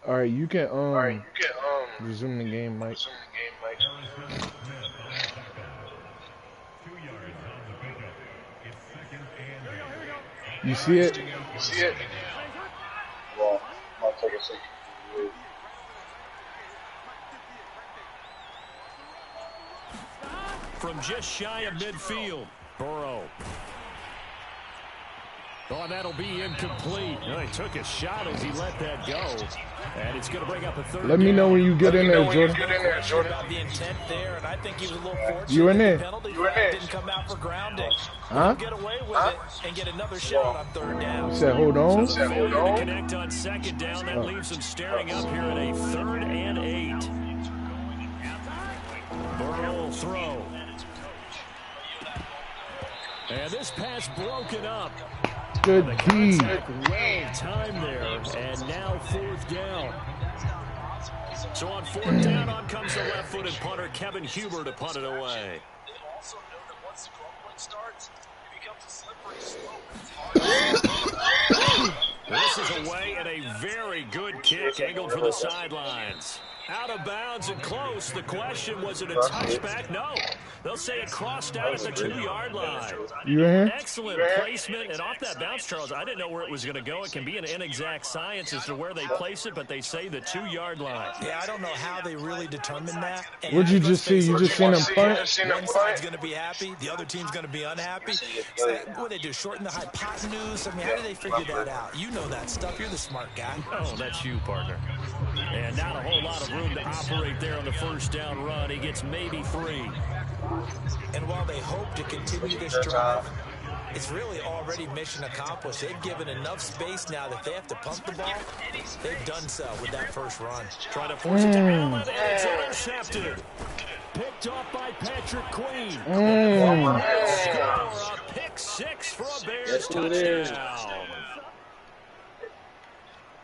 All right, you can resume the game, Mike. You see it? Well, I'll take a second. From just shy of midfield, Burrow. Oh, that'll be incomplete. No, he took a shot as he let that go. And it's going to bring up a third. Let me know when you get in there, Jordan. About the intent there, and I think he was a little fortunate. You in there? Penalty flag didn't come out for grounding. Huh? Get away with it and get another shot on third down. You said hold on. So failure to connect on second down. That leaves them staring up here at a 3rd and 8. Burrow will throw. And this pass broken up. Good D. Well timed there, and now 4th down. So on 4th down, on comes the left-footed punter Kevin Huber to punt it away. They also know that once the grumbling starts, it becomes a slippery slope. This is away and a very good kick angled for the sidelines. Out of bounds and close. The question, was it a touchback? No. They'll say it crossed out at the 2-yard line. You in here? Excellent placement. And off that bounce, Charles, I didn't know where it was going to go. It can be an inexact science as to where they place it, but they say the 2-yard line. Yeah, I don't know how they really determine that. And What'd you just see? You just seen them punt? One side's going to be happy. The other team's going to be unhappy. So what do they do? Shorten the hypotenuse? I mean, how do they figure that out? You know that stuff. You're the smart guy. Oh, that's you, partner. And not a whole lot of room to operate there on the 1st down run. He gets maybe 3. And while they hope to continue this drive, it's really already mission accomplished. They've given enough space now that they have to pump the ball. They've done so with that first run. Trying to force it to Allen, and it's intercepted. Picked off by Patrick Queen. Score a pick 6 for a Bears touchdown.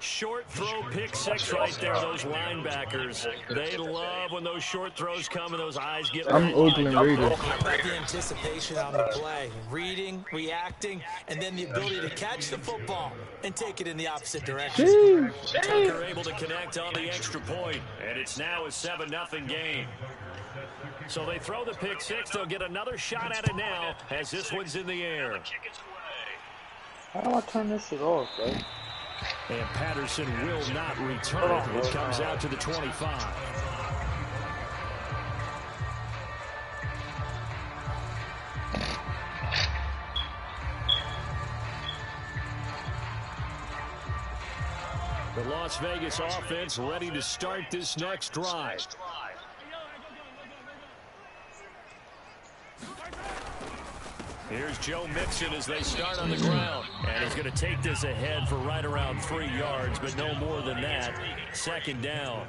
Short throw, pick 6 right there. Those linebackers, they love when those short throws come and those eyes get red. I'm Oakland Raiders. The anticipation on the play, reading, reacting, and then the ability to catch the football and take it in the opposite direction. Tucker able to connect on the extra point, and it's now a 7-0 game. So they throw the pick 6. They'll get another shot at it now as this one's in the air. How do I turn this shit off, right? And Patterson will not return it. It comes out to the 25. The Las Vegas offense ready to start this next drive. Here's Joe Mixon as they start on the ground. And he's going to take this ahead for right around 3 yards, but no more than that. 2nd down.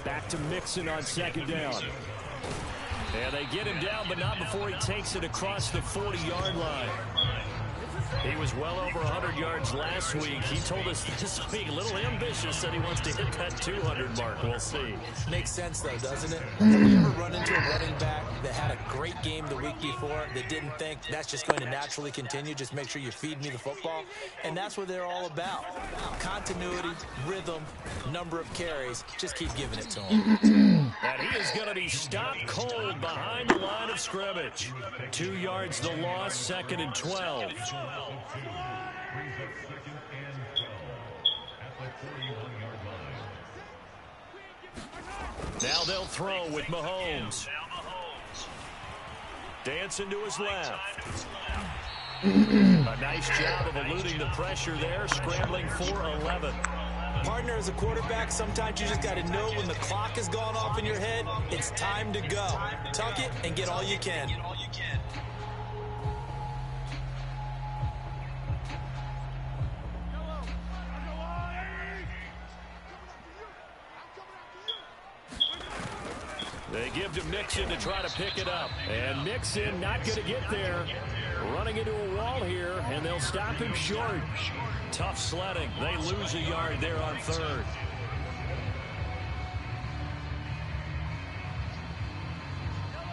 Back to Mixon on 2nd down. And they get him down, but not before he takes it across the 40-yard line. He was well over 100 yards last week. He told us this week, a little ambitious, said he wants to hit that 200 mark. We'll see. Makes sense, though, doesn't it? Have you ever run into a running back that had a great game the week before that didn't think that's just going to naturally continue? Just make sure you feed me the football. And that's what they're all about. Continuity, rhythm, number of carries. Just keep giving it to him. And he is going to be stopped cold behind the line of scrimmage. 2 yards the loss, 2nd and 12. Now they'll throw with Mahomes. Dancing to his left. A nice job of eluding the pressure there, scrambling for 11. Partner, as a quarterback, sometimes you just got to know when the clock has gone off in your head, it's time to go. Tuck it and get all you can. They give to Mixon to try to pick it up. And Mixon not going to get there. Running into a wall here, and they'll stop him short. Tough sledding. They lose a yard there on 3rd.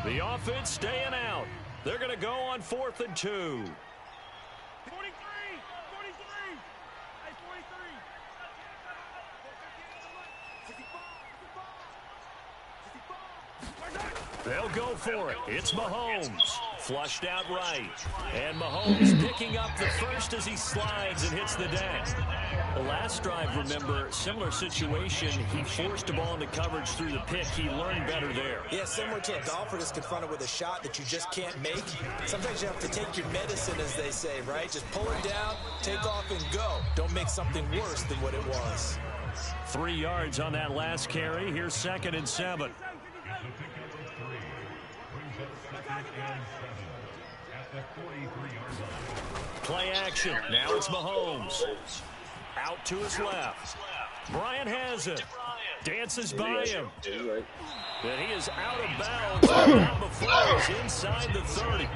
The offense staying out. They're going to go on 4th and 2. 43. They'll go for it. It's Mahomes. Flushed out right. And Mahomes picking up the first as he slides and hits the deck. The last drive, remember, similar situation. He forced the ball into coverage through the pick. He learned better there. Yeah, similar to a golfer that's confronted with a shot that you just can't make. Sometimes you have to take your medicine, as they say, right? Just pull it down, take off, and go. Don't make something worse than what it was. 3 yards on that last carry. Here's 2nd and 7. Play action. Now it's Mahomes. Out to his left. Bryant has it. Dances by him. And he is out of bounds. Not before he's inside the 30.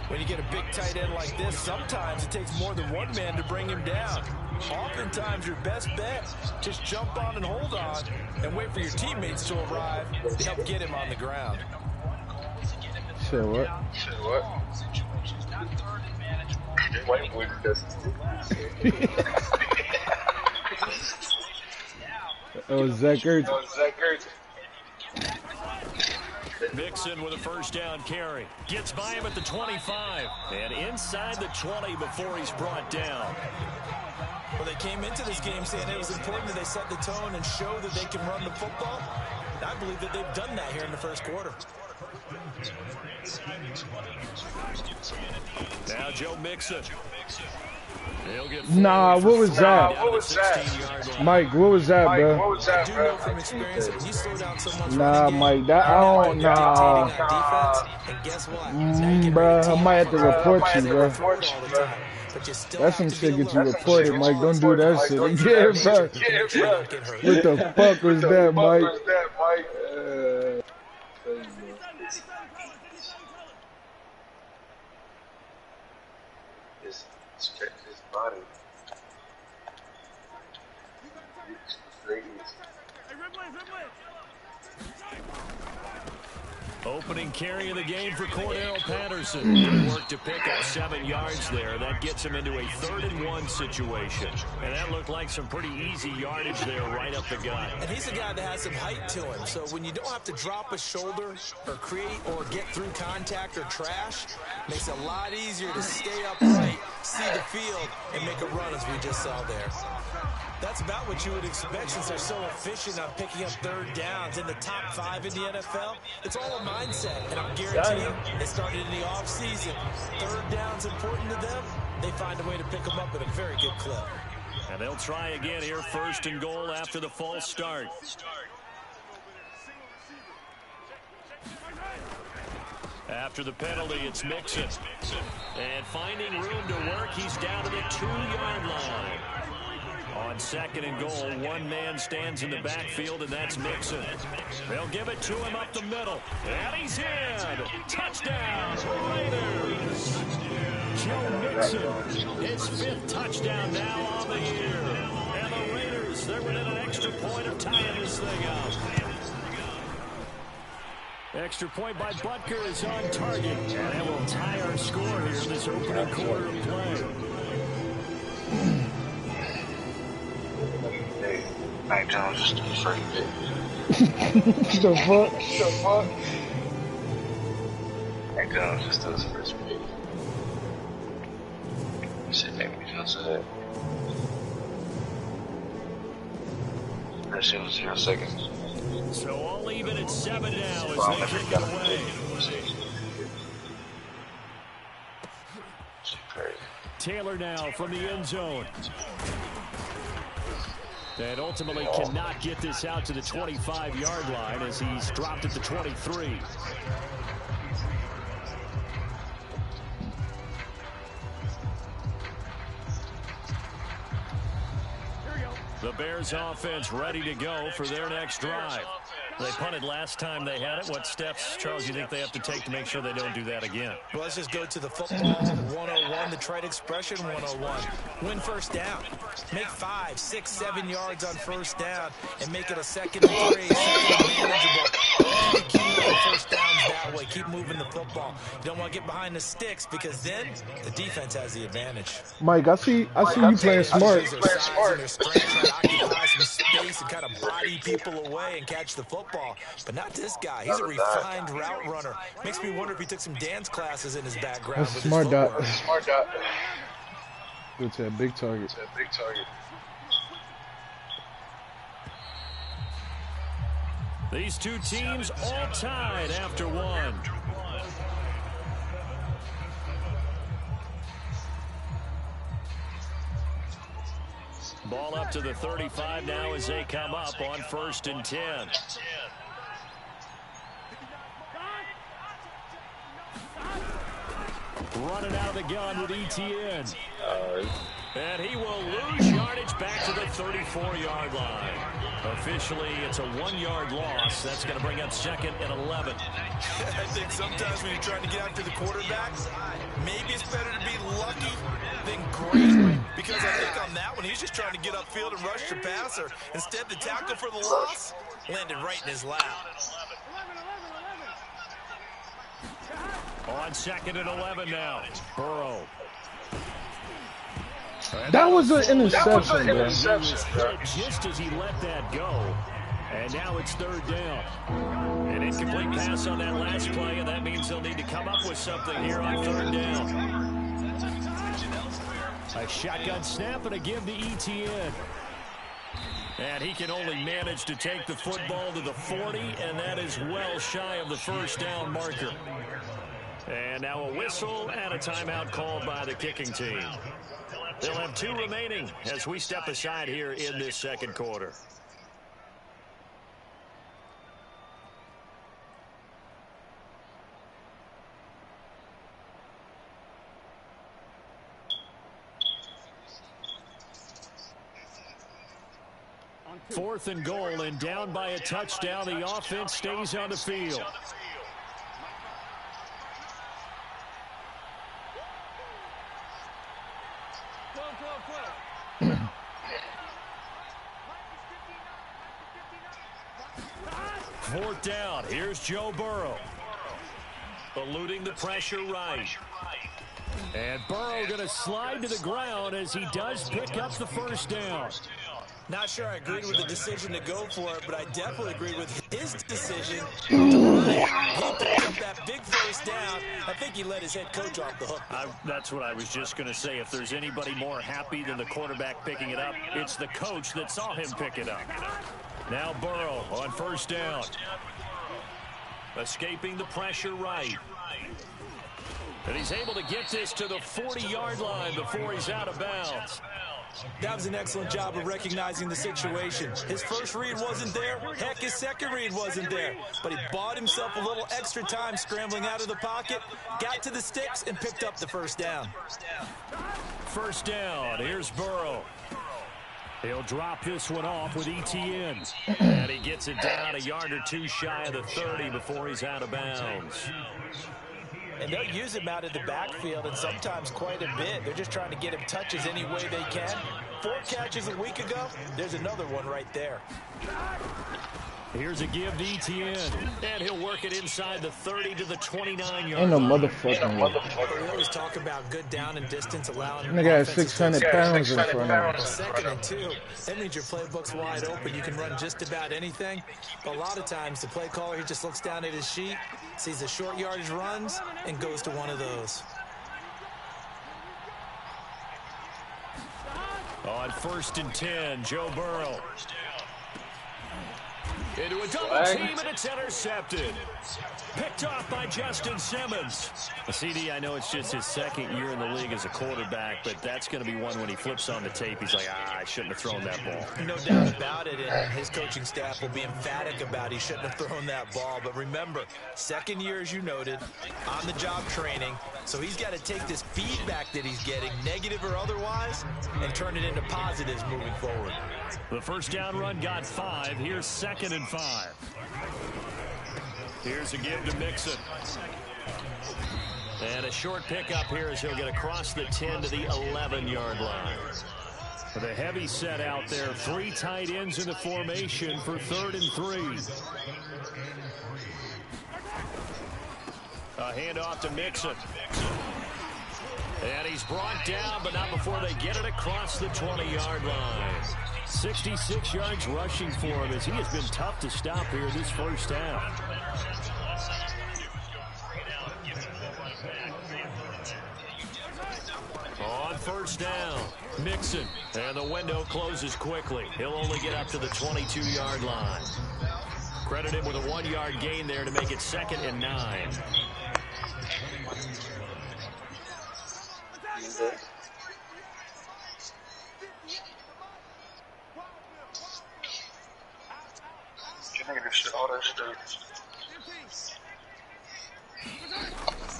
When you get a big tight end like this, sometimes it takes more than one man to bring him down. Oftentimes, your best bet, just jump on and hold on and wait for your teammates to arrive to help get him on the ground. Say what? White boy does. Oh, Zach Ertz. Mixon with a first down carry. Gets by him at the 25. And inside the 20 before he's brought down. Well, they came into this game saying it was important that they set the tone and show that they can run the football. I believe that they've done that here in the first quarter. Now Joe Mixon. Nah, what was that? Mike, what was that, bro? I do know from experience that when you slow down someone's Nah, Mike, that I don't, nah. Bro, I might have to report you, bro. That's some shit get you reported, Mike. Don't do that shit again, bro. What the fuck was that, Mike? Stretch his body. Opening carry of the game for Cordell Patterson. Good work to pick up 7 yards there. That gets him into a 3rd and 1 situation. And that looked like some pretty easy yardage there right up the gut. And he's a guy that has some height to him. So when you don't have to drop a shoulder or create or get through contact or trash, makes it a lot easier to stay upright, see the field, and make a run as we just saw there. That's about what you would expect since they're so efficient on picking up 3rd downs in the top 5 in the NFL. It's all a mindset, and I'll guarantee you it started in the offseason. 3rd down's important to them. They find a way to pick them up at a very good clip. And they'll try again here, 1st and goal after the false start. After the penalty, it's Mixon. And finding room to work, he's down to the 2-yard line. On 2nd and goal, one man stands in the backfield, and that's Mixon. They'll give it to him up the middle. And he's in. Touchdown, Raiders. Joe Mixon, his 5th touchdown now on the year. And the Raiders, they're within an extra point of tying this thing up. Extra point by Butker is on target. And that will tie our score here in this opening quarter of play. Mac Jones just did the first pick. The fuck? Mac Jones just does the first pick. You said Mac Jones said that. That shit was 0 seconds. So all even at 7 now as they kick it away. Taylor now from the end zone. And ultimately cannot get this out to the 25-yard line as he's dropped at the 23. The Bears offense ready to go for their next drive. They punted last time they had it. What steps, Charles, you think they have to take to make sure they don't do that again? Well, let's just go to the football 101, the trite expression 101. Win 1st down. Make 5, 6, 7 yards on 1st down and make it a 2nd and 3, 2nd and manageable. Keep the 1st downs that way. keep moving the football. You don't want to get behind the sticks because then the defense has the advantage. Mike, I see you playing smart. Use their size and their strength, try to occupy some space and kind of body people away and catch the football. But not this guy. He's a refined route runner. Makes me wonder if he took some dance classes in his background. That's with smart, his Dot. Smart dot. It's a big target. These two teams all tied after one. Ball up to the 35 now as they come up on 1st and 10. Running out of the gun with Etienne. And he will lose yardage back to the 34-yard line. Officially, it's a 1-yard loss. That's going to bring up 2nd and 11. I think sometimes when you're trying to get after the quarterback, maybe it's better to be lucky than great. Because I think on that one, he's just trying to get upfield and rush the passer. Instead, the tackle for the loss landed right in his lap. On 2nd and 11 now. Burrow. That was an interception, man. Just as he let that go. And now it's 3rd down. An incomplete pass on that last play, and that means they'll need to come up with something here on 3rd down. A shotgun snap and a give to Etienne. And he can only manage to take the football to the 40, and that is well shy of the 1st down marker. And now a whistle and a timeout called by the kicking team. They'll have 2 remaining as we step aside here in this 2nd quarter. Fourth and goal, and down by a touchdown. The offense stays on the field. Fourth down. Here's Joe Burrow. Eluding the pressure right. And Burrow going to slide to the ground as he does pick up the 1st down. Not sure I agreed with the decision to go for it, but I definitely agree with his decision to run it. He picked up that big 1st down. I think he let his head coach off the hook. That's what I was just going to say. If there's anybody more happy than the quarterback picking it up, it's the coach that saw him pick it up. Now Burrow on 1st down. Escaping the pressure right. And he's able to get this to the 40-yard line before he's out of bounds. That was an excellent job of recognizing the situation. His first read wasn't there. Heck, his second read wasn't there. But he bought himself a little extra time scrambling out of the pocket, got to the sticks, and picked up the 1st down. 1st down. Here's Burrow. He'll drop this one off with Etienne. And he gets it down a yard or 2 shy of the 30 before he's out of bounds. And they'll use him out of the backfield, and sometimes quite a bit. They're just trying to get him touches any way they can. 4 catches a week ago. There's another one right there. Here's a give to Etienne. And he'll work it inside the 30 to the 29-yard Ain't no line. motherfucking way. We always talk about good down and distance, allowing Nigga has 600 pounds in front of him. Well, 2nd and 2. That means your playbook's wide open. You can run just about anything. But a lot of times, the play caller, he just looks down at his sheet, sees the short yardage runs, and goes to one of those. On 1st and 10, Joe Burrow. Into a double team, and it's intercepted. Picked off by Justin Simmons. CD, I know it's just his 2nd year in the league as a quarterback, but that's going to be one when he flips on the tape. He's like, I shouldn't have thrown that ball. No doubt about it, and his coaching staff will be emphatic about he shouldn't have thrown that ball. But remember, 2nd year, as you noted, on-the-job training. So he's got to take this feedback that he's getting, negative or otherwise, and turn it into positives moving forward. The 1st down run got 5. Here's 2nd and 5. Here's a give to Mixon. And a short pickup here as he'll get across the 10 to the 11-yard line. The heavy set out there. 3 tight ends in the formation for 3rd and 3. A handoff to Mixon. And he's brought down, but not before they get it across the 20-yard line. 66 yards rushing for him as he has been tough to stop here this first half. On first down, Mixon. And the window closes quickly. He'll only get up to the 22-yard line. Credit him with a 1-yard gain there to make it 2nd and 9.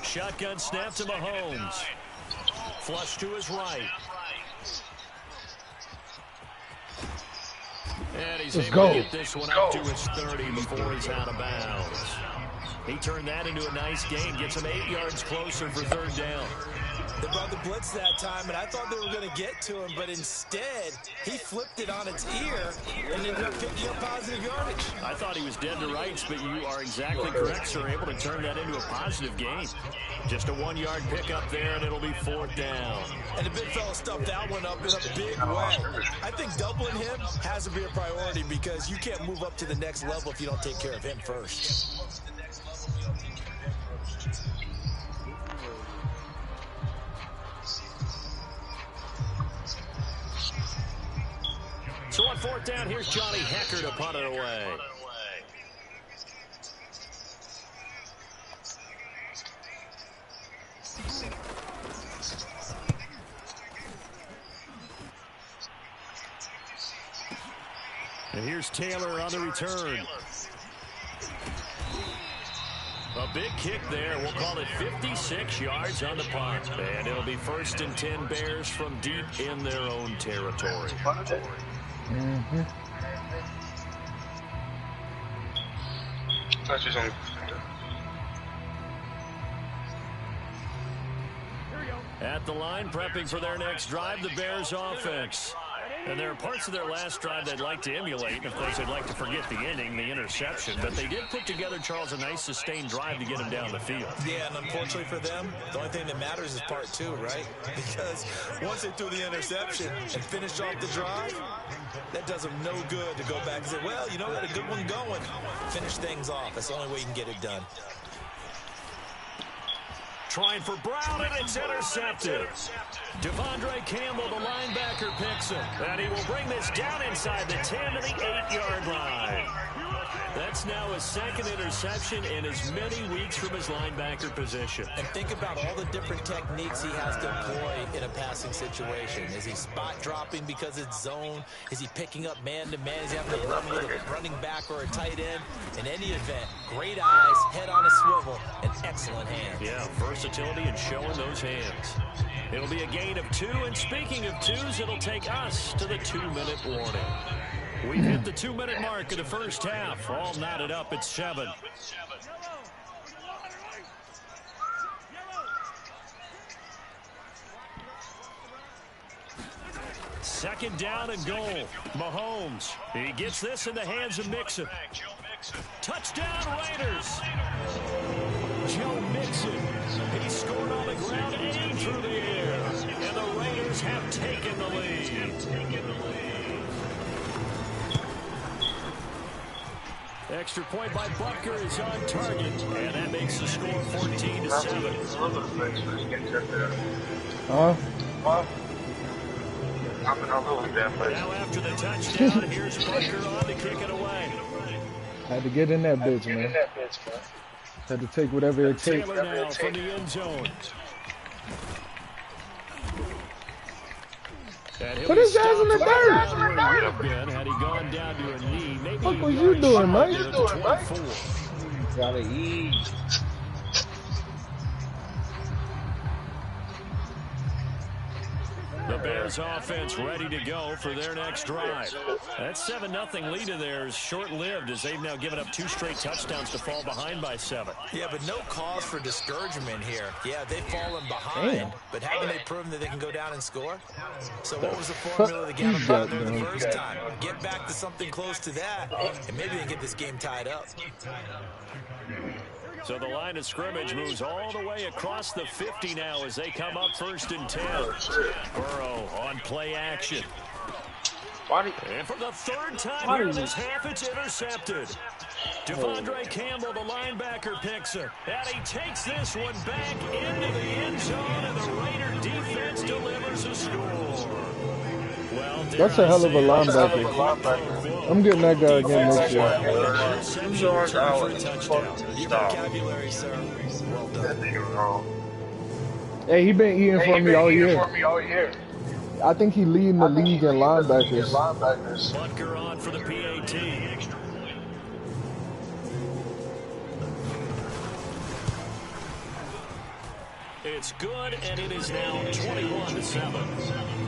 Shotgun snap to Mahomes. Flush to his right. And he's able to get this one up to his 30 before he's out of bounds. He turned that into a nice gain. Gets him 8 yards closer for 3rd down. They brought the blitz that time, and I thought they were going to get to him, but instead, he flipped it on its ear and ended up picking up positive yardage. I thought he was dead to rights, but you are exactly correct, sir. Able to turn that into a positive gain. Just a 1-yard pickup there, and it'll be 4th down. And the big fella stuffed that one up in a big way. I think doubling him has to be a priority because you can't move up to the next level if you don't take care of him first. So on 4th down, here's Johnny Hecker to punt it away. And here's Taylor on the return. A big kick there. We'll call it 56 yards on the punt. And it'll be 1st and 10 Bears from deep in their own territory. Mm-hmm. At the line, prepping for their next drive, the Bears offense. And there are parts of their last drive they'd like to emulate. And, of course, they'd like to forget the ending, the interception. But they did put together, Charles, a nice sustained drive to get him down the field. Yeah, and unfortunately for them, the only thing that matters is part 2, right? Because once they threw the interception and finished off the drive, that does them no good to go back and say, well, you know, we had a good one going. Finish things off. That's the only way you can get it done. Trying for Brown, and it's intercepted. Devondre Campbell, the linebacker, picks him. And he will bring this down inside the 10 to the 8-yard line. That's now his 2nd interception in as many weeks from his linebacker position. And think about all the different techniques he has to employ in a passing situation. Is he spot dropping because it's zone? Is he picking up man-to-man? Is he having to run with a running back or a tight end? In any event, great eyes, head on a swivel, and excellent hands. Yeah, versatility and showing those hands. It'll be a gain of 2, and speaking of 2s, it'll take us to the 2-minute warning. We've hit the 2-minute mark of the first half. All knotted up at 7. Second down and goal. Mahomes. He gets this in the hands of Mixon. Touchdown, Raiders. Joe Mixon. He scored on the ground and through the air. And the Raiders have taken the lead. Extra point by Butker is on target, and that makes the score 14-7. Now after the touchdown, here's Butker on to kick it away. Had to get in that bitch, man. Had to take whatever it takes. Taylor now from the end zone. Put his ass in the dirt. Would have been had he gone down to a knee. Maybe what was you doing, Mike? Gotta eat. The Bears offense ready to go for their next drive. That 7-0 lead of theirs short-lived as they've now given up 2 straight touchdowns to fall behind by 7. Yeah, but no cause for discouragement here. Yeah, they've fallen behind, but haven't they proven that they can go down and score? So what was the formula that got them down there the first time? Get back to something close to that, and maybe they can get this game tied up. So the line of scrimmage moves all the way across the 50 now as they come up 1st and 10. Burrow on play action. And for the 3rd time here this half, it's intercepted. Devondre Campbell, the linebacker, picks it. And he takes this one back into the end zone, and the Raider defense delivers a score. Well, that's a hell of a linebacker. I'm getting that guy again next year. Your vocabulary, sir. Well done. Hey, he been eating for me all year. I think he leading the league in linebackers. Butker on for the PAT. It's good, and it is now 21-7.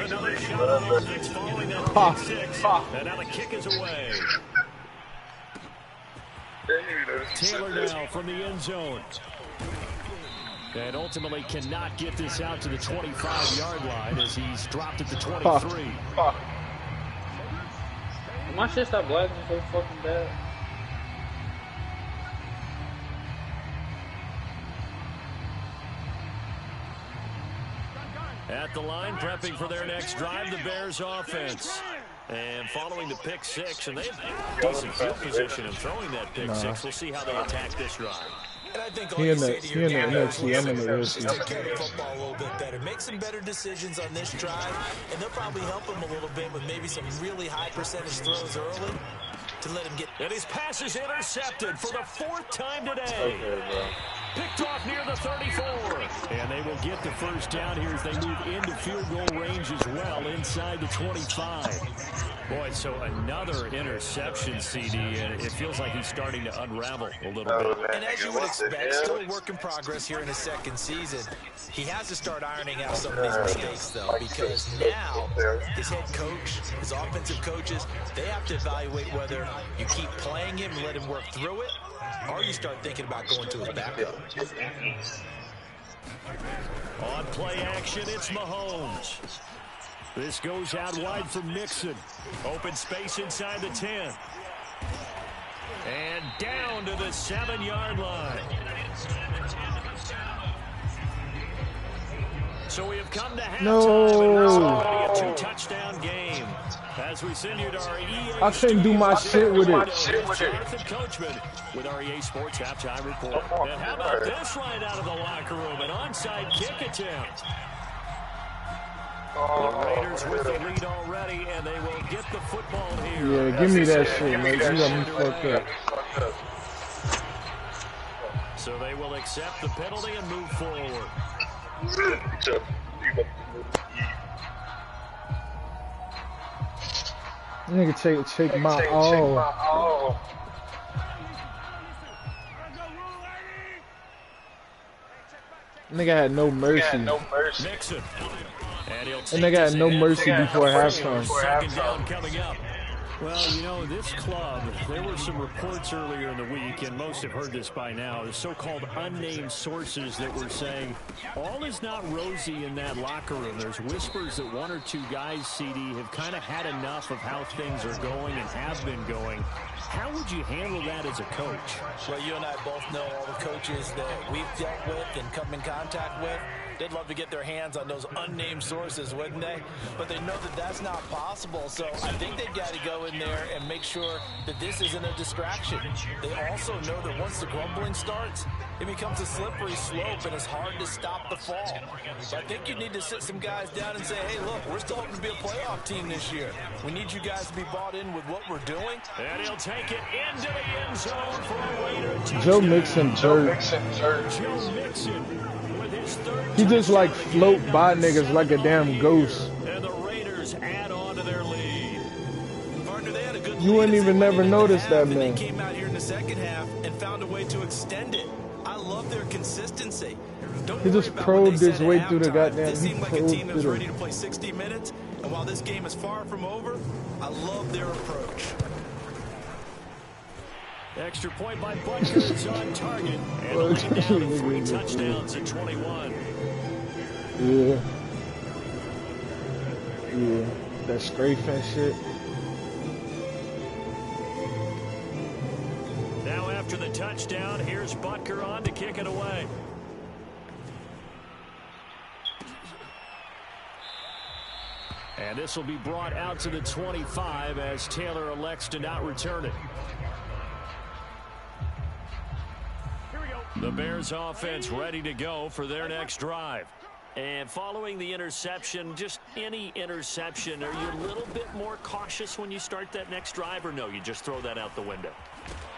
Another shot on offense following that kick six. And now the kick is away. Taylor now from the end zone. And ultimately cannot get this out to the 25-yard line as he's dropped at the 23. My shit stop lagging so fucking bad. At the line, prepping for their next drive, the Bears offense. And following the pick six, and they have decent field position in throwing that pick six. We'll see how they attack this drive. And I think He in the NFC. I'm in the NFC. carry the football a little bit better. Make some better decisions on this drive, and they'll probably help him a little bit with maybe some really high percentage throws early to let him get. And his pass is intercepted for the 4th time today. Picked off near the 34. And they will get the first down here as they move into field goal range as well inside the 25. Boy, so another interception, CD, and it feels like he's starting to unravel a little bit. And as you would expect, still a work in progress here in his 2nd season. He has to start ironing out some of these mistakes, though, because now his head coach, his offensive coaches, they have to evaluate whether you keep playing him and let him work through it, or you start thinking about going to his backup. On play action, it's Mahomes. This goes out wide for Mixon. Open space inside the 10. And down to the 7-yard line. So we have come to halftime, and this is going to be a 2-touchdown game. As we send you to our EA I couldn't do my shit with it. Jonathan Coachman with our EA Sports Halftime Report. And how about this right out of the locker room? An onside kick attempt. The Raiders with the lead already, and they will get the football here. Yeah, give me that shit, man. You got me fucked up. So they will accept the penalty and move forward. Nigga take my all. Nigga had no mercy. Mixon. And they got no mercy before halftime. 2nd down coming up. Well, you know, this club, there were some reports earlier in the week, and most have heard this by now, the so-called unnamed sources that were saying all is not rosy in that locker room. There's whispers that 1 or 2 guys, CD, have kind of had enough of how things are going and have been going. How would you handle that as a coach? Well, you and I both know all the coaches that we've dealt with and come in contact with. They'd love to get their hands on those unnamed sources, wouldn't they? But they know that that's not possible, so I think they've got to go in there and make sure that this isn't a distraction. They also know that once the grumbling starts, it becomes a slippery slope, and it's hard to stop the fall. So I think you need to sit some guys down and say, hey, look, we're still hoping to be a playoff team this year. We need you guys to be bought in with what we're doing. And he'll take it into the end zone for a Raider touchdown. Joe Mixon, Joe Mixon with his 3rd he just like float by niggas like a damn ghost. And the Raiders add on to their lead. Partner, they had a good You wouldn't even never notice that, man. They came out here in the 2nd half and found a way to extend it. I love their consistency. Don't He just worry about probed what they his said way at through the halftime. goddamn- This he seemed like a probed team that was through ready to play 60 minutes, and while this game is far from over, I love their approach. Extra point by Butker is on target. And lead down to 3 touchdowns at 21. Yeah. That strafing shit. Now after the touchdown, here's Butker on to kick it away. And this will be brought out to the 25 as Taylor elects to not return it. Here we go. The Bears offense ready to go for their next drive. And following the interception, just any interception, are you a little bit more cautious when you start that next drive, or no, you just throw that out the window?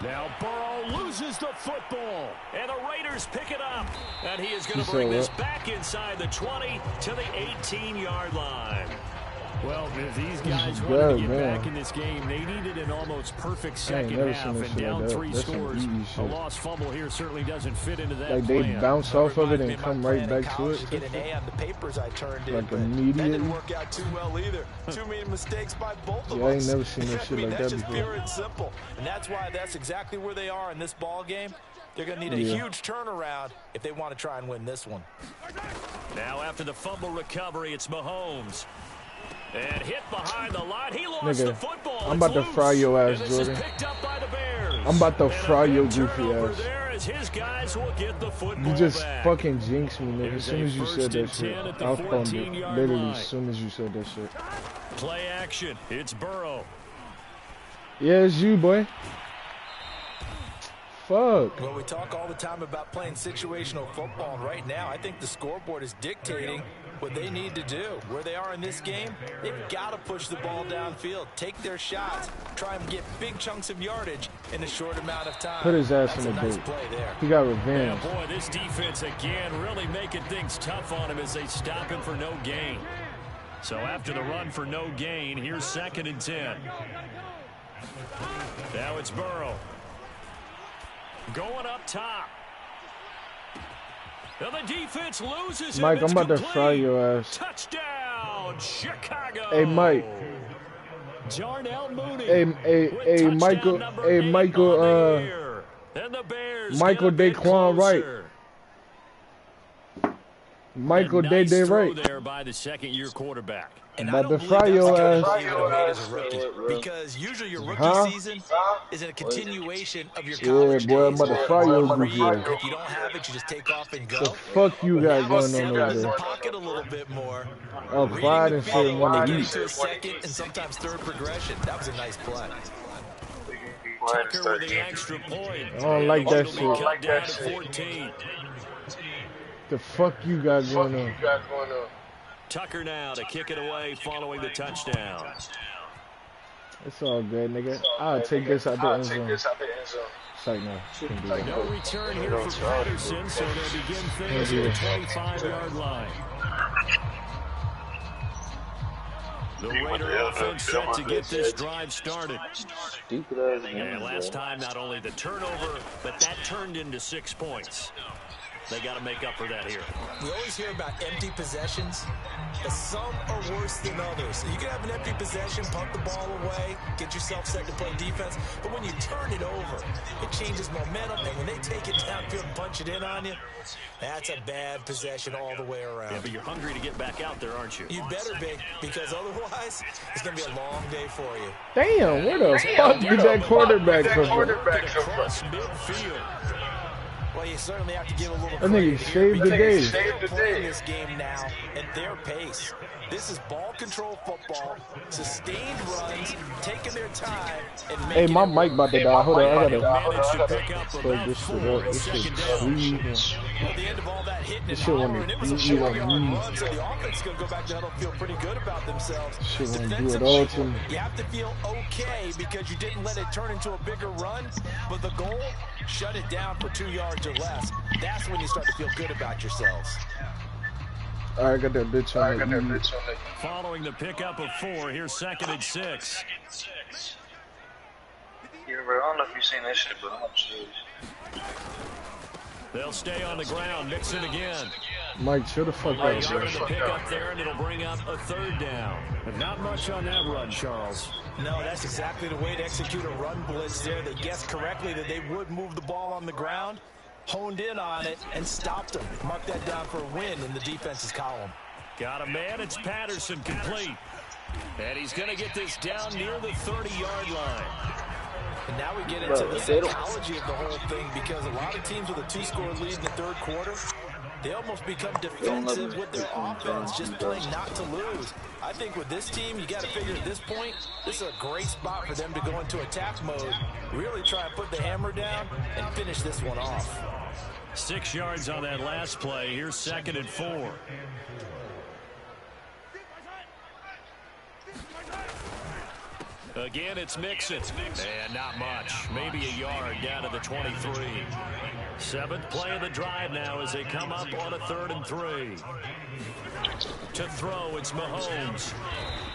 Now Burrow loses the football, and the Raiders pick it up. And he is going to bring this back inside the 20 to the 18-yard line. Well, if these guys wanted to get back in this game, they needed an almost perfect second half, and down 3 scores. A lost fumble here certainly doesn't fit into that like plan. They bounce off of it and come right back to it. Get an A on the papers I turned in, like but immediately. that didn't work out too well either. Too many mistakes by both of us. I ain't never seen that shit like that's that just before. pure and simple, and that's why that's exactly where they are in this ball game. They're going to need a huge turnaround if they want to try and win this one. Now after the fumble recovery, it's Mahomes. And hit behind the line. He lost the football. I'm about to fry your ass, Jordan. I'm about to fry your goofy ass. His guys will get the football you just back. fucking jinxed me, nigga. As soon as you said that shit, I found it. Literally, as soon as you said that shit. Play action. It's Burrow. Yeah, it's you, boy. Fuck. Well, we talk all the time about playing situational football, and right now I think the scoreboard is dictating what they need to do. Where they are in this game, they've got to push the ball downfield, take their shots, try and get big chunks of yardage in a short amount of time. Put his ass in the nice boot. Play there. He got revenge. Yeah, boy, this defense again really making things tough on him as they stop him for no gain. So after the run for no gain, here's 2nd and 10. Now it's Burrow. Going up top. And the defense loses him. Mike, I'm about to fry your ass. Touchdown, Chicago. Hey, Mike. Darnell Mooney. Hey, Michael. Hey, Michael. Michael Daquan Wright. Michael Day Wright. There by the second-year quarterback. And about to fry your ass. Because usually your rookie season is a continuation of your college boy, I'm about to fry your goofy ass. If you don't have it, you just take off and go. The fuck you got going on over there? Pocket a little bit more. Oh, pride and shit want to eat. To a second and sometimes third progression. That was a nice play. Tucker with the extra point. I don't like that shit. 14. The fuck you got going on? Tucker now to kick it away following the touchdown. It's all good, nigga. I'll take this out the end zone. Sorry, no. No return here for Patterson, so they'll begin things at the 25-yard line. The Raider offense set to get this drive started. And last time, not only the turnover, but that turned into 6 points. They got to make up for that here. We always hear about empty possessions, but some are worse than others. You can have an empty possession, punt the ball away, get yourself set to play defense, but when you turn it over, it changes momentum, and when they take it downfield and punch it in on you, that's a bad possession all the way around. Yeah, but you're hungry to get back out there, aren't you? You better be, because otherwise, it's going to be a long day for you. Damn, where the fuck did that quarterback come from? Across midfield. Well, you certainly have to give a little That nigga saved the day. They're playing this game now at their pace. This is ball control football, sustained runs, taking their time, and making Hey, my mic about to die. Hold on, I Managed to gotta pick up plug about this 4 shit up. on This shit 2nd down. sweet. Well, the end of all that hitting and This shit wanna hollering, it was a eat you 4-yard like me. run, so the offense is going to go back to huddle feel pretty good about themselves. Shit wanna do it Defensively, all to me. you have to feel okay because you didn't let it turn into a bigger run, but the goal, shut it down for 2 yards or less. That's when you start to feel good about yourselves. All right, I got that bitch on it. Following the pickup of 4, here's 2nd and 6. Yeah, bro, I don't know if you've seen that shit, but I'm serious. They'll stay on the ground, mix it again. Mike, chill the fuck Yard out, in bro. the pickup there, and it'll bring up a 3rd down. But not much on that run, Charles. No, that's exactly the way to execute a run blitz there. They guessed correctly that they would move the ball on the ground, honed in on it, and stopped them. Mark that down for a win in the defense's column. Got a man, it's Patterson complete. And he's going to get this down near the 30-yard line. And now we get into the psychology of the whole thing, because a lot of teams with a 2-score lead in the third quarter, they almost become defensive with their offense, just playing not to lose. I think with this team, you got to figure at this point, this is a great spot for them to go into attack mode, really try and put the hammer down and finish this one off. 6 yards on that last play. Here's 2nd and 4. Again, it's Mixon. And not much. Maybe a yard down to the 23. 7th play of the drive now as they come up on a 3rd and 3. To throw, it's Mahomes.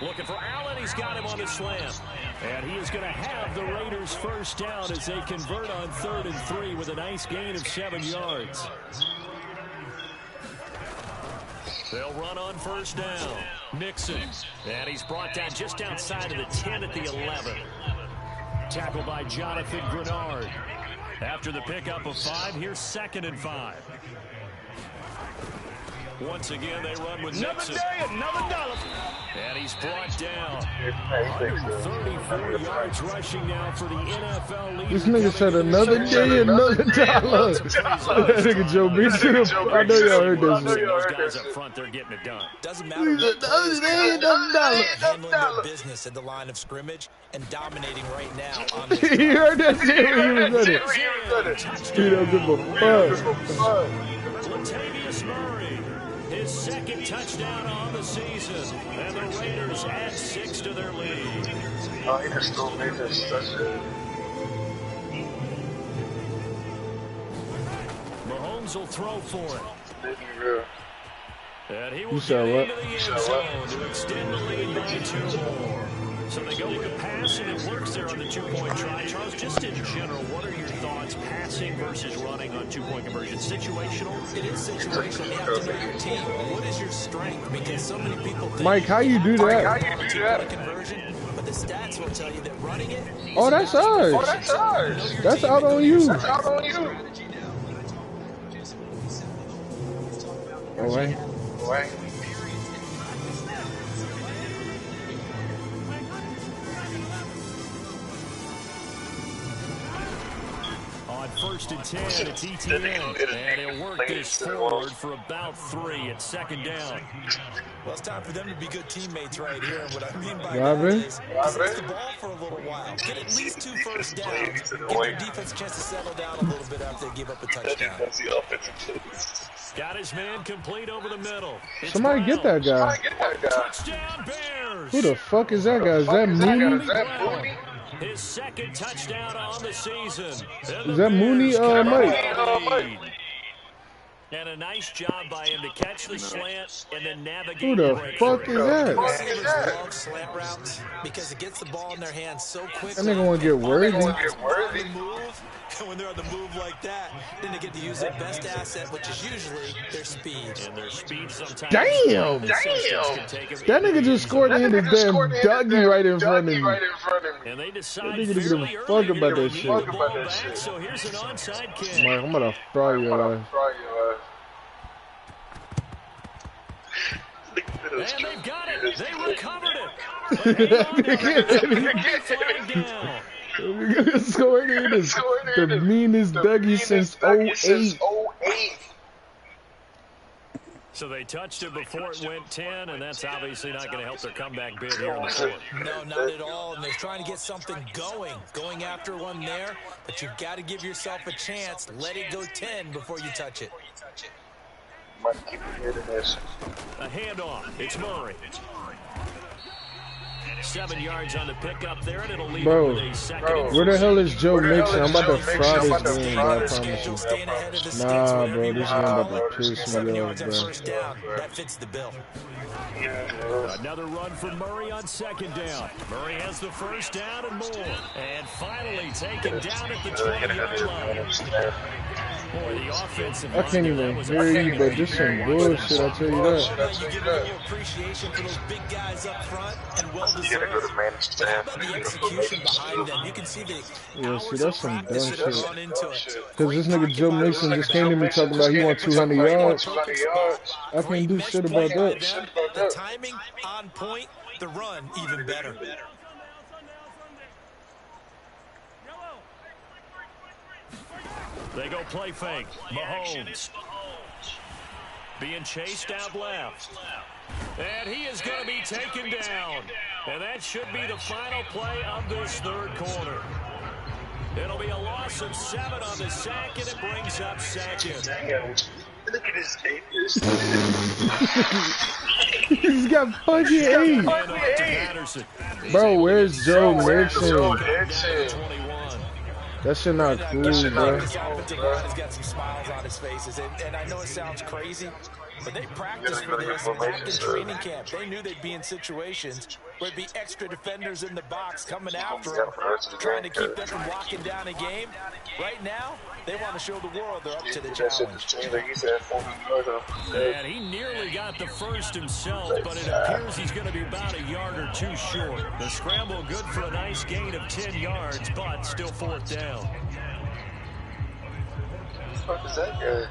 Looking for Allen. He's got him on the slant. And he is going to have the Raiders first down as they convert on 3rd and 3 with a nice gain of 7 yards. They'll run on first down. Mixon. And he's brought down just outside of the 10 at the 11. Tackled by Jonathan Grenard. After the pickup of 5, here's 2nd and 5. Once again, they run with Mixon. Another dollar. And he's brought down. 134 yards rushing now for the NFL leader. This nigga said another day, another dollar. That nigga Joe Mixon. I know y'all heard this. Those guys up front, they're getting it done. Doesn't matter what plays handling their business at the line of scrimmage and dominating right now on the You heard that shit when he was at it. He don't give a fuck. Latavius Murray, his 2nd touchdown on the season. And the Raiders add 6 to their lead. Oh, he just stole me this. That's it. Mahomes will throw for it. And he will You get saw what? into the end zone to extend the lead by 2 more. So they go with the pass, and it works there on the 2-point try. Charles, just in general, what are your thoughts passing versus running on 2-point conversion? Situational? It is situational. You have to know your team. What is your strength? Because so many people think Mike, how you do that? conversion, but the stats will tell you that running it. Oh, that's ours. That's out on you. Oh, wait. On 1st and 10, it's ETN, and he'll work this forward for about 3 at 2nd down. Well, it's time for them to be good teammates right here. And what I mean by Robin? that is possess the ball for a little while. Get at least 2 first downs. Give their defense a chance to settle down a little bit after they give up a touchdown. Got his man complete over the middle. It's Somebody get that guy. Touchdown Bears! Who the fuck is that guy? Is that Mooney? His 2nd touchdown on the season. Is that Mooney? Mike. And a nice job by him to catch the slant and then navigate. Who the fuck is that? Receivers love slant routes because it gets the ball in their hands so quickly. That nigga want to get worthy. When they're on the move like that, then they get to use their best asset, which is usually their speed. And their speed sometimes. Damn! That nigga just scored in the damn Dougie right in front of me. And they That decide nigga didn't give fairly a early fuck to about that get shit. the ball back, so here's an onside kick. Mike, I'm gonna fry your ass. And they've got it. They recovered it. Scored in is the meanest Dougie since 08. So they touched it before it went 10, and that's obviously not going to help their comeback bid here in the 4th. No, not at all. And they're trying to get something going after one there. But you've got to give yourself a chance. Let it go 10 before you touch it. A handoff. It's Murray. 7 yards on the pickup there, and it'll leave Bro, with a 2nd and where the hell is Joe Mixon? I'm about to fry I'm about this to game, fry bro, I this promise Staying ahead of the you. sticks, Nah, whatever bro, you this wanna game call about to it. piss 7 me yards off, on bro. first down. That fits the bill. Another run for Murray on 2nd down. Murray has the first down and more. And finally taken down at the 20-yard line. Boy, the offensive I can't even hear you, but this some bullshit, I'll tell you that. You give a little appreciation for those big guys up front and well-deserved. But how about the execution behind them? You can see the Yeah, see, hours that's of some dumb practice that have shit. gone into it. Cause this nigga Joe Mixon just came to me talking about he want 200 yards. I can't do shit about that. The timing on point, the run even better. They go play fake. Mahomes being chased out left. And he is going to be taken down. And that should be the final play of this third quarter. It'll be a loss of 7 on the sack, and it brings up second. Look at his face. He's got fucking 8. Bro, where's Joe Mixon? That shit not cool, bro. This offensive line has got some smiles on his faces, and I know it sounds crazy, but they practiced for this back in training camp. They knew they'd be in situations where there'd be extra defenders in the box coming after them, trying to keep them from locking down a game. Right now, they want to show the world they're up to the challenge. And he nearly got the first himself, but it appears he's going to be about a yard or 2 short. The scramble good for a nice gain of 10 yards, but still 4th down. What the fuck is that guy?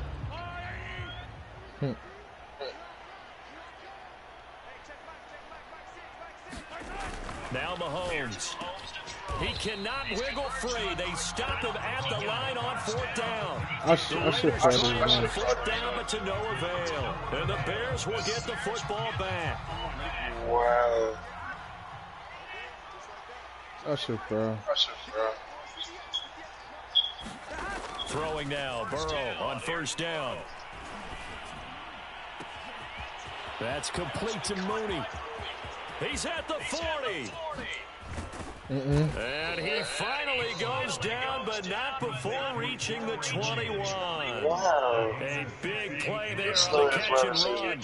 Now Mahomes. He cannot wiggle free. They stop him at the line on 4th down. I should probably run. 4th down, but to no avail. And the Bears will get the football back. Wow. I should throw. Throwing now, Burrow on 1st down. That's complete to Mooney. He's at the 40. And he finally goes down, but not before reaching the 21. Wow. A big play there on the catch and run.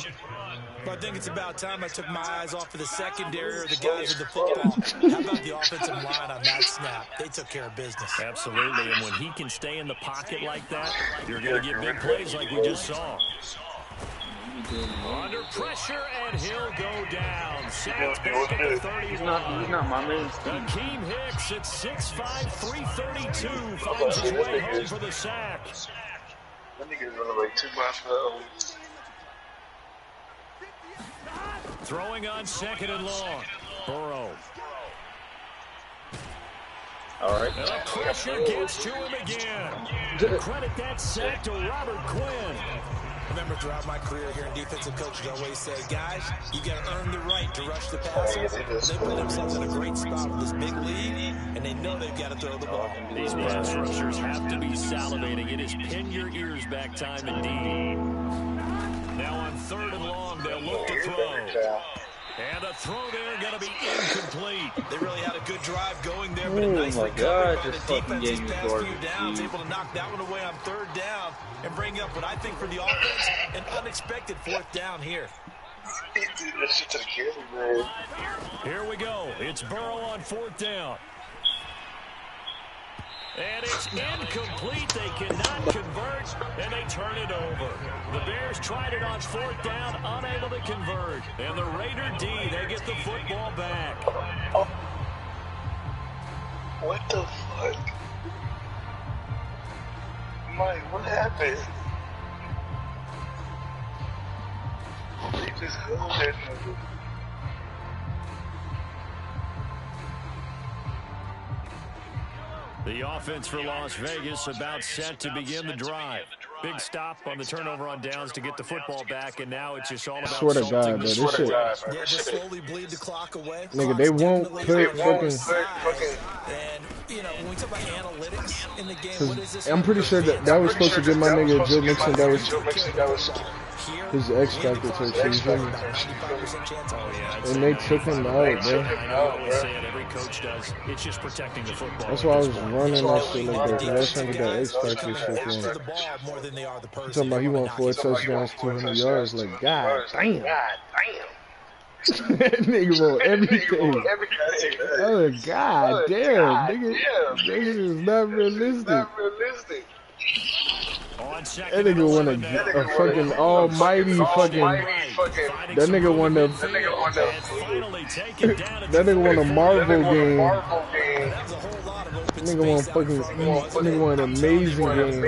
But I think it's about time I took my eyes off of the secondary or the guys with the football. How about the offensive line on that snap? They took care of business. Absolutely, and when he can stay in the pocket like that, you're going to get big plays like we just saw. Under pressure, and he'll go down. Sacked back at the 31. He's not my main. Akeem Hicks at 6'5", 332 finds his way home for the sack. That nigga's running like 2 miles per hour. Throwing on 2nd and long. Burrow. All right. And the pressure gets to him again. Credit that sack to Robert Quinn. Remember, throughout my career here in defensive coaches, I always say, guys, you got to earn the right to rush the passer. They put themselves in a great spot with this big lead, and they know they've got to throw the ball. These pass rushers have to be salivating. It is pin your ears back time indeed. Now on 3rd and long, they'll look to throw. And a throw there going to be incomplete. They really had a good drive going there, but a nice recovery by the defense these past few downs. Able to knock that one away on 3rd down and bring up what I think for the offense, an unexpected 4th down here. Here we go. It's Burrow on 4th down. And it's incomplete. They cannot convert, and they turn it over. The Bears tried it on 4th down, unable to convert. And the Raider D, they get the football back. What the fuck? Mike, what happened? They just held that nigga. The offense for Las Vegas about set to begin the drive. Big stop on the turnover on downs to get the football back, and now it's just all about swear to God, bro, this shit. Yeah, just slowly bleed the clock away. Nigga, they won't put fucking. And, you know, when we talk about analytics in the game, what is this? I'm pretty sure that was supposed to get my nigga Joe Mixon. That was his X factor to achieve him. And they took him out, bro. I know what we say it, every coach does. It's just protecting the football. That's why I was running that shit like that, because that's trying to get that X factor shit for him. Talking about he won 4 touchdowns, 200 yards. Like, God damn. That nigga won everything. Oh, God damn. Nigga, this is not realistic. That nigga won a fucking almighty fucking. That nigga won the. That nigga won a Marvel game. That nigga won fucking. That nigga won an amazing game.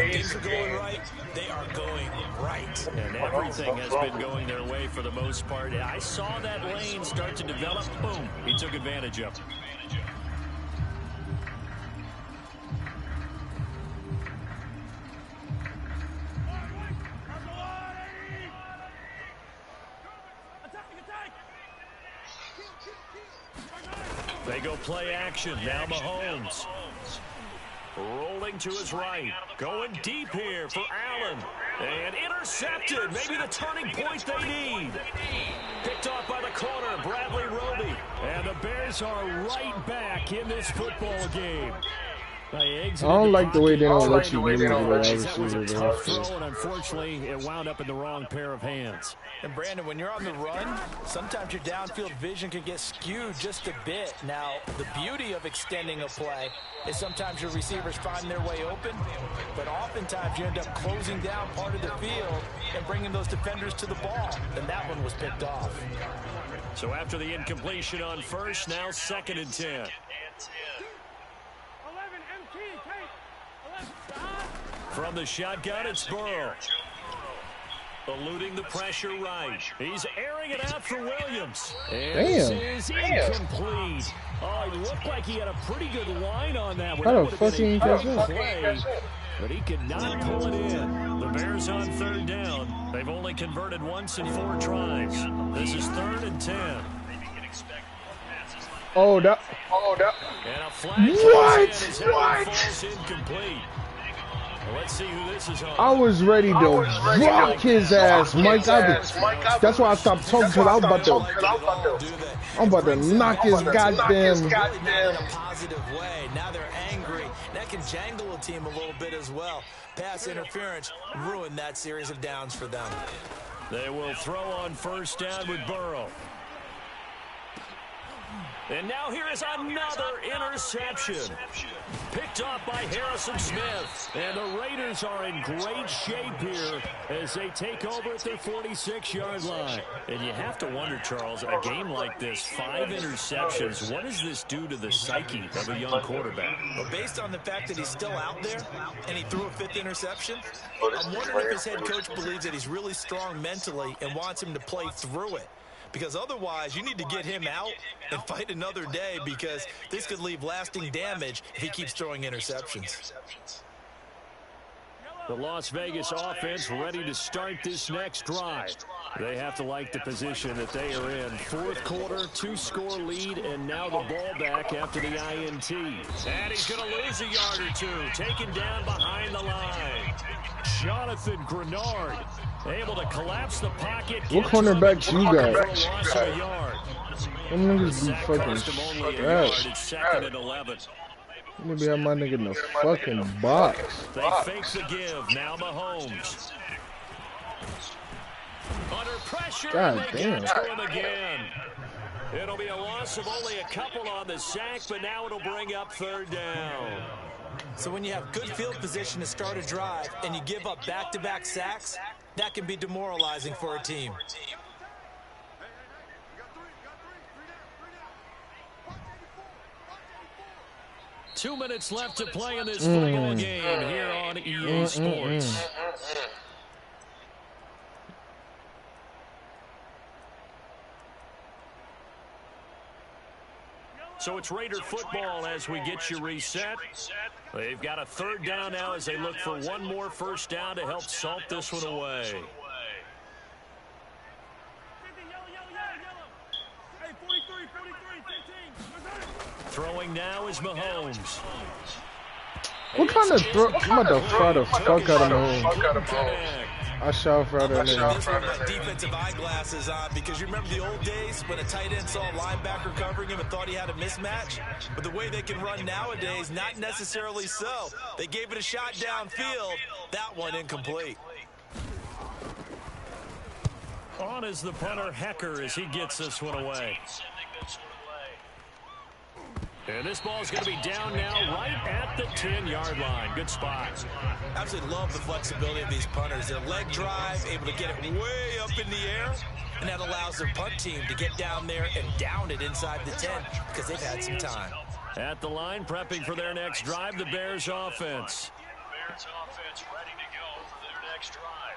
They are going right. And Everything has been going their way for the most part. I saw that lane start to develop. Boom. He took advantage of it. They go play action. Now Mahomes. Rolling to his right. Going deep here for Allen. And intercepted. Maybe the turning point they need. Picked off by the corner, Bradley Roby. And the Bears are right back in this football game. I don't like the way they don't let you move the wide receiver. And unfortunately, it wound up in the wrong pair of hands. And Brandon, when you're on the run, sometimes your downfield vision can get skewed just a bit. Now, the beauty of extending a play is sometimes your receivers find their way open, but oftentimes you end up closing down part of the field and bringing those defenders to the ball. And that one was picked off. So after the incompletion on first, now 2nd and 10. From the shotgun, it's Burrow. Eluding the pressure right. He's airing it out for Williams. And this is incomplete. Oh, he looked like he had a pretty good line on that one. How the fuck he didn't catch play, but he could not pull it in. The Bears on 3rd down. They've only converted once in 4 tries. This is 3rd and 10. Oh, that. And a flag falls incomplete. Well, let's see who this is on. I was ready to rock his ass, Mike. That's why I stopped talking, because I'm about to knock his goddamn. In a positive way. Now they're angry. That can jangle a team a little bit as well. Pass interference ruined that series of downs for them. They will throw on 1st down with Burrow. And now here is another interception. Picked off by Harrison Smith. And the Raiders are in great shape here as they take over at their 46-yard line. And you have to wonder, Charles, a game like this, 5 interceptions, what does this do to the psyche of a young quarterback? Well, based on the fact that he's still out there and he threw a 5th interception, I'm wondering if his head coach believes that he's really strong mentally and wants him to play through it. Because otherwise, you need to get him out and fight another day, because this could leave lasting damage if he keeps throwing interceptions. The Las Vegas offense ready to start this next drive. They have to like the position that they are in. 4th quarter, 2-score lead, and now the ball back after the INT. And he's going to lose a yard or 2. Taken down behind the line. Jonathan Grenard able to collapse the pocket. What cornerbacks you got? Them niggas be fucking trash. It's 2nd and 11. Maybe have my nigga in the fucking box. They fake the give. Now Mahomes. Under pressure. God damn. To him again. It'll be a loss of only a couple on the sack, but now it'll bring up 3rd down. So when you have good field position to start a drive and you give up back-to-back sacks, that can be demoralizing for a team. Two minutes left to play in this final game here on EA Sports. So it's Raider football as we get you reset. They've got a 3rd down now as they look for one more 1st down to help salt this one away. Throwing now is Mahomes. What kind of throw? I'm about to fry the fuck out of Mahomes. I shot for that nigga. Defensive eyeglasses on, because you remember the old days when a tight end saw a linebacker covering him and thought he had a mismatch? But the way they can run nowadays, not necessarily so. They gave it a shot downfield. That one incomplete. On is the punter, Hecker, as he gets this one away. And this ball is going to be down now right at the 10-yard line. Good spot. Absolutely love the flexibility of these punters. Their leg drive, able to get it way up in the air, and that allows their punt team to get down there and down it inside the 10 because they've had some time. At the line, prepping for their next drive, the Bears offense. Bears offense ready to go for their next drive.